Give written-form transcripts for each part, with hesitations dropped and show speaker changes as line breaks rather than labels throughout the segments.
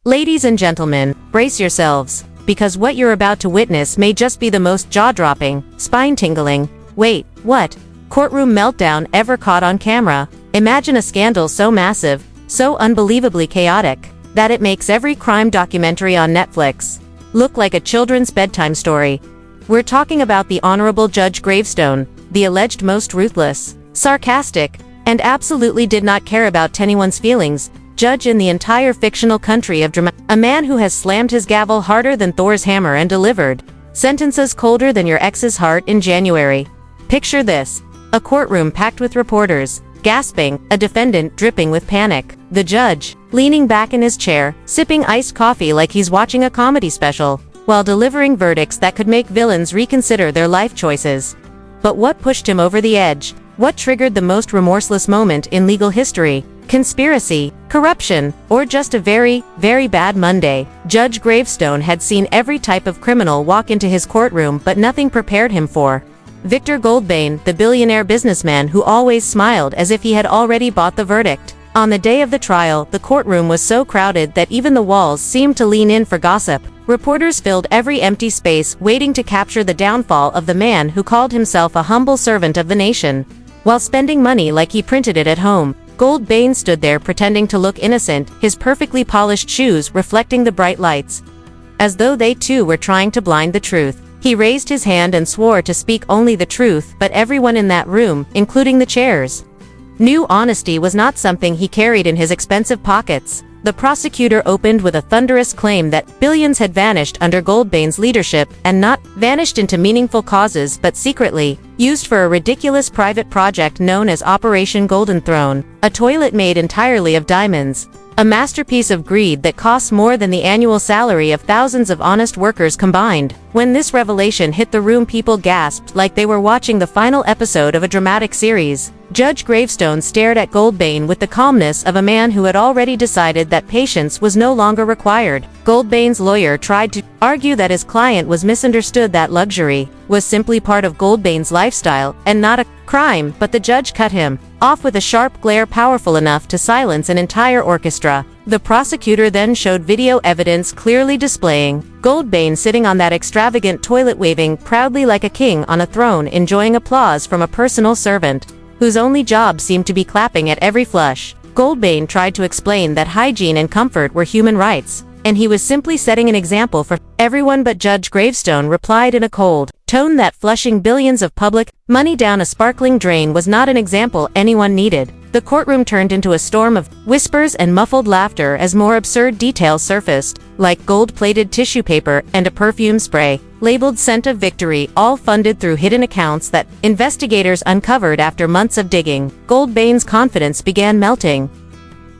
Ladies and gentlemen, brace yourselves, because what you're about to witness may just be the most jaw-dropping, spine-tingling, wait, what? Courtroom meltdown ever caught on camera. Imagine a scandal so massive, so unbelievably chaotic, that it makes every crime documentary on Netflix look like a children's bedtime story. We're talking about the Honorable Judge Gravestone, the alleged most ruthless, sarcastic, and absolutely did not care about anyone's feelings, judge in the entire fictional country of drama. A man who has slammed his gavel harder than Thor's hammer and delivered sentences colder than your ex's heart in January. Picture this: a courtroom packed with reporters, gasping, a defendant dripping with panic, the judge leaning back in his chair, sipping iced coffee like he's watching a comedy special, while delivering verdicts that could make villains reconsider their life choices. But what pushed him over the edge? What triggered the most remorseless moment in legal history? Conspiracy, corruption, or just a very, very bad Monday? Judge Gravestone had seen every type of criminal walk into his courtroom, but nothing prepared him for Victor Goldbane, the billionaire businessman who always smiled as if he had already bought the verdict. On the day of the trial, the courtroom was so crowded that even the walls seemed to lean in for gossip. Reporters filled every empty space, waiting to capture the downfall of the man who called himself a humble servant of the nation, while spending money like he printed it at home. Goldbane stood there pretending to look innocent, his perfectly polished shoes reflecting the bright lights, as though they too were trying to blind the truth. He raised his hand and swore to speak only the truth, but everyone in that room, including the chairs, knew honesty was not something he carried in his expensive pockets. The prosecutor opened with a thunderous claim that billions had vanished under Goldbane's leadership, and not vanished into meaningful causes but secretly used for a ridiculous private project known as Operation Golden Throne, a toilet made entirely of diamonds, a masterpiece of greed that costs more than the annual salary of thousands of honest workers combined. When this revelation hit the room, people gasped like they were watching the final episode of a dramatic series. Judge Gravestone stared at Goldbane with the calmness of a man who had already decided that patience was no longer required. Goldbane's lawyer tried to argue that his client was misunderstood, that luxury was simply part of Goldbane's lifestyle and not a crime, but the judge cut him off with a sharp glare powerful enough to silence an entire orchestra. The prosecutor then showed video evidence clearly displaying Goldbane sitting on that extravagant toilet, waving proudly like a king on a throne, enjoying applause from a personal servant whose only job seemed to be clapping at every flush. Goldbane tried to explain that hygiene and comfort were human rights, and he was simply setting an example for everyone, but Judge Gravestone replied in a cold tone that flushing billions of public money down a sparkling drain was not an example anyone needed. The courtroom turned into a storm of whispers and muffled laughter as more absurd details surfaced, like gold-plated tissue paper and a perfume spray labeled "Scent of Victory," all funded through hidden accounts that investigators uncovered after months of digging. Goldbane's confidence began melting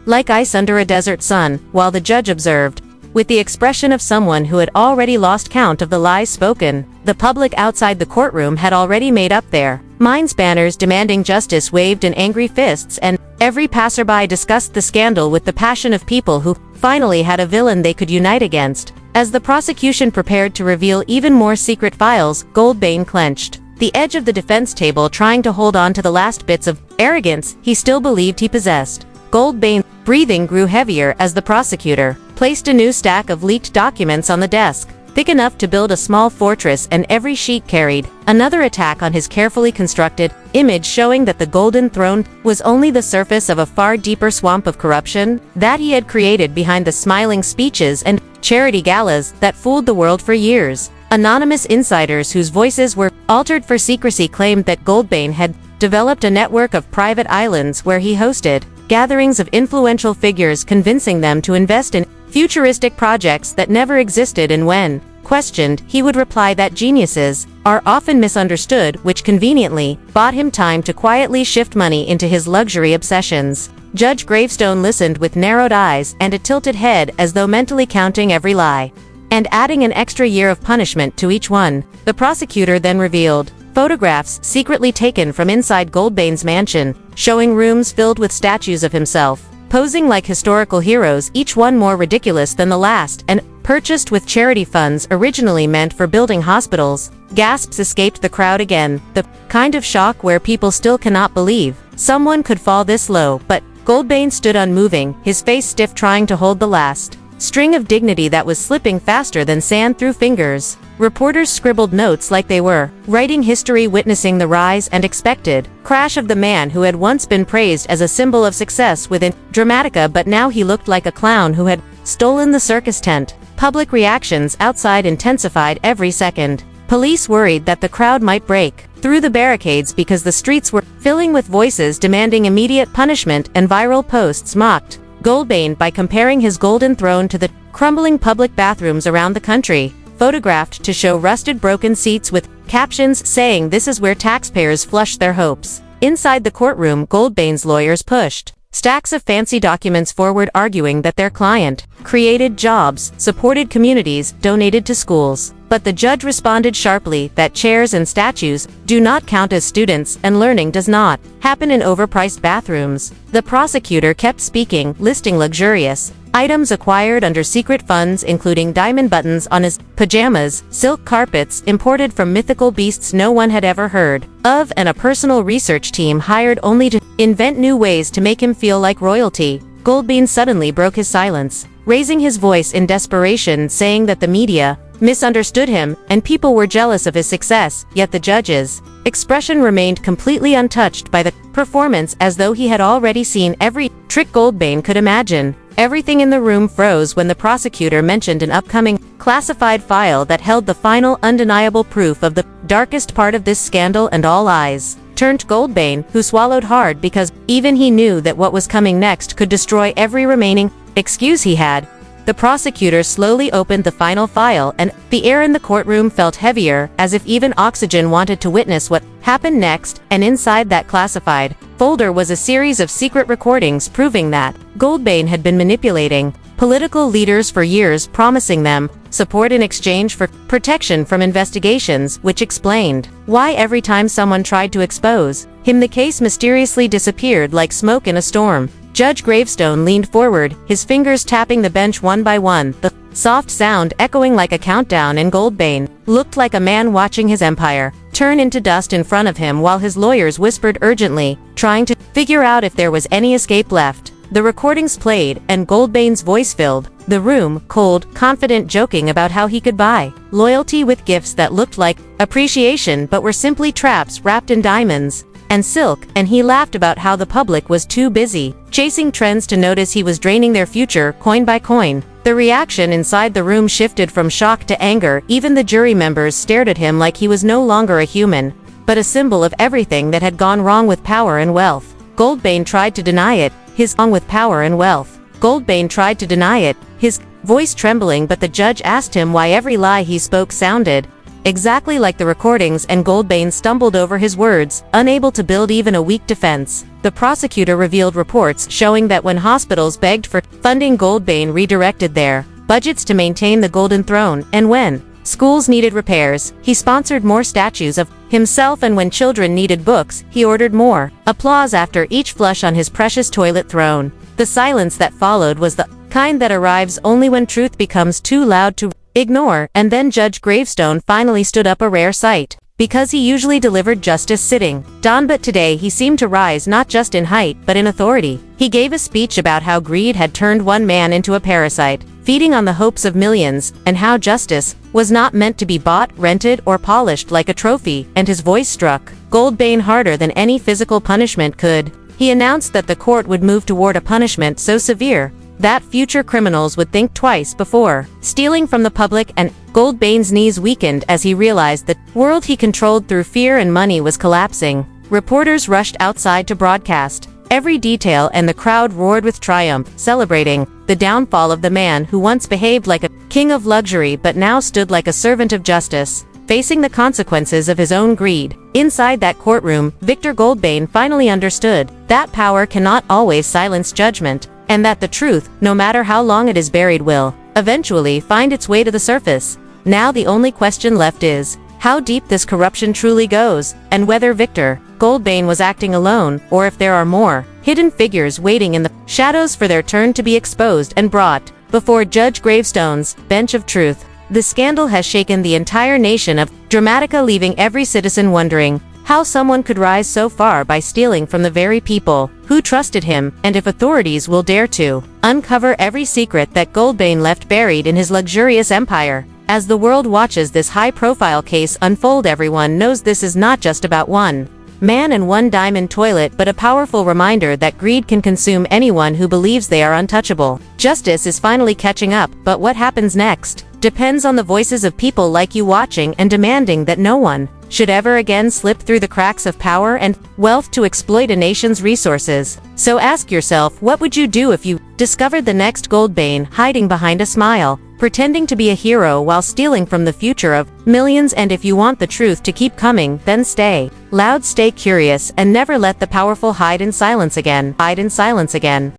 like ice under a desert sun, while the judge observed, with the expression of someone who had already lost count of the lies spoken. The public outside the courtroom had already made up their minds. Banners demanding justice waved in angry fists, and every passerby discussed the scandal with the passion of people who finally had a villain they could unite against. As the prosecution prepared to reveal even more secret files, Goldbane clenched the edge of the defense table, trying to hold on to the last bits of arrogance he still believed he possessed. Goldbane's breathing grew heavier as the prosecutor placed a new stack of leaked documents on the desk, thick enough to build a small fortress, and every sheet carried another attack on his carefully constructed image, showing that the Golden Throne was only the surface of a far deeper swamp of corruption that he had created behind the smiling speeches and charity galas that fooled the world for years. Anonymous insiders whose voices were altered for secrecy claimed that Goldbane had developed a network of private islands where he hosted gatherings of influential figures, convincing them to invest in futuristic projects that never existed, and when questioned, he would reply that geniuses are often misunderstood, which conveniently bought him time to quietly shift money into his luxury obsessions. Judge Gravestone listened with narrowed eyes and a tilted head, as though mentally counting every lie and adding an extra year of punishment to each one. The prosecutor then revealed photographs secretly taken from inside Goldbane's mansion, showing rooms filled with statues of himself posing like historical heroes, each one more ridiculous than the last, and purchased with charity funds originally meant for building hospitals. Gasps escaped the crowd again, the kind of shock where people still cannot believe someone could fall this low, but Goldbane stood unmoving, his face stiff, trying to hold the last string of dignity that was slipping faster than sand through fingers. Reporters scribbled notes like they were writing history, witnessing the rise and expected crash of the man who had once been praised as a symbol of success within Dramatica, but now he looked like a clown who had stolen the circus tent. Public reactions outside intensified every second. Police worried that the crowd might break through the barricades because the streets were filling with voices demanding immediate punishment, and viral posts mocked Goldbane by comparing his golden throne to the crumbling public bathrooms around the country, photographed to show rusted, broken seats with captions saying this is where taxpayers flush their hopes. Inside the courtroom, Goldbane's lawyers pushed stacks of fancy documents forward, arguing that their client created jobs, supported communities, donated to schools. But the judge responded sharply that chairs and statues do not count as students, and learning does not happen in overpriced bathrooms. The prosecutor kept speaking, listing luxurious items acquired under secret funds, including diamond buttons on his pajamas, silk carpets imported from mythical beasts no one had ever heard of, and a personal research team hired only to invent new ways to make him feel like royalty. Goldbane suddenly broke his silence, raising his voice in desperation, saying that the media misunderstood him, and people were jealous of his success, yet the judge's expression remained completely untouched by the performance, as though he had already seen every trick Goldbane could imagine. Everything in the room froze when the prosecutor mentioned an upcoming classified file that held the final undeniable proof of the darkest part of this scandal, and all eyes turned to Goldbane, who swallowed hard because even he knew that what was coming next could destroy every remaining excuse he had. The prosecutor slowly opened the final file, and the air in the courtroom felt heavier, as if even oxygen wanted to witness what happened next. And inside that classified folder was a series of secret recordings proving that Goldbane had been manipulating political leaders for years, promising them support in exchange for protection from investigations, which explained why every time someone tried to expose him, the case mysteriously disappeared like smoke in a storm. Judge Gravestone leaned forward, his fingers tapping the bench one by one, the soft sound echoing like a countdown, and Goldbane looked like a man watching his empire turn into dust in front of him, while his lawyers whispered urgently, trying to figure out if there was any escape left. The recordings played, and Goldbane's voice filled the room, cold, confident, joking about how he could buy loyalty with gifts that looked like appreciation but were simply traps wrapped in diamonds and silk, and he laughed about how the public was too busy chasing trends to notice he was draining their future coin by coin. The reaction inside the room shifted from shock to anger. Even the jury members stared at him like he was no longer a human, but a symbol of everything that had gone wrong with power and wealth. Goldbane tried to deny it, his wrong with power and wealth. Goldbane tried to deny it, his voice trembling, but the judge asked him why every lie he spoke sounded exactly like the recordings, and Goldbane stumbled over his words, unable to build even a weak defense. The prosecutor revealed reports showing that when hospitals begged for funding, Goldbane redirected their budgets to maintain the Golden Throne, and when schools needed repairs, he sponsored more statues of himself, and when children needed books, he ordered more applause after each flush on his precious toilet throne. The silence that followed was the kind that arrives only when truth becomes too loud to ignore, and then Judge Gravestone finally stood up, a rare sight, because he usually delivered justice sitting down, but today he seemed to rise not just in height but in authority. He gave a speech about how greed had turned one man into a parasite, feeding on the hopes of millions, and how justice was not meant to be bought, rented, or polished like a trophy, and his voice struck Goldbane harder than any physical punishment could. He announced that the court would move toward a punishment so severe that future criminals would think twice before stealing from the public, and Goldbane's knees weakened as he realized the world he controlled through fear and money was collapsing. Reporters rushed outside to broadcast every detail, and the crowd roared with triumph, celebrating the downfall of the man who once behaved like a king of luxury but now stood like a servant of justice, facing the consequences of his own greed. Inside that courtroom, Victor Goldbane finally understood that power cannot always silence judgment, and that the truth, no matter how long it is buried, will eventually find its way to the surface. Now the only question left is how deep this corruption truly goes, and whether Victor Goldbane was acting alone, or if there are more hidden figures waiting in the shadows for their turn to be exposed and brought before Judge Gravestone's bench of truth. The scandal has shaken the entire nation of Dramatica, leaving every citizen wondering how someone could rise so far by stealing from the very people who trusted him, and if authorities will dare to uncover every secret that Goldbane left buried in his luxurious empire. As the world watches this high-profile case unfold, everyone knows this is not just about one man and one diamond toilet, but a powerful reminder that greed can consume anyone who believes they are untouchable. Justice is finally catching up, but what happens next depends on the voices of people like you watching and demanding that no one should ever again slip through the cracks of power and wealth to exploit a nation's resources. So ask yourself, what would you do if you discovered the next Goldbane hiding behind a smile, pretending to be a hero while stealing from the future of millions? And if you want the truth to keep coming, then stay loud, stay curious, and never let the powerful hide in silence again.